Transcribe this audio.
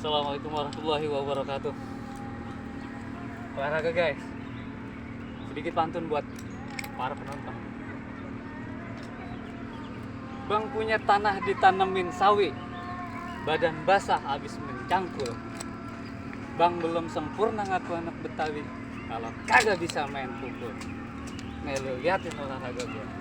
Assalamualaikum warahmatullahi wabarakatuh. Olahraga guys. Sedikit pantun buat para penonton. Bang punya tanah ditanemin sawi, badan basah abis mencangkul. Bang belum sempurna ngaku anak Betawi, kalau kagak bisa main pukul. Nih lu liatin olahraga gua.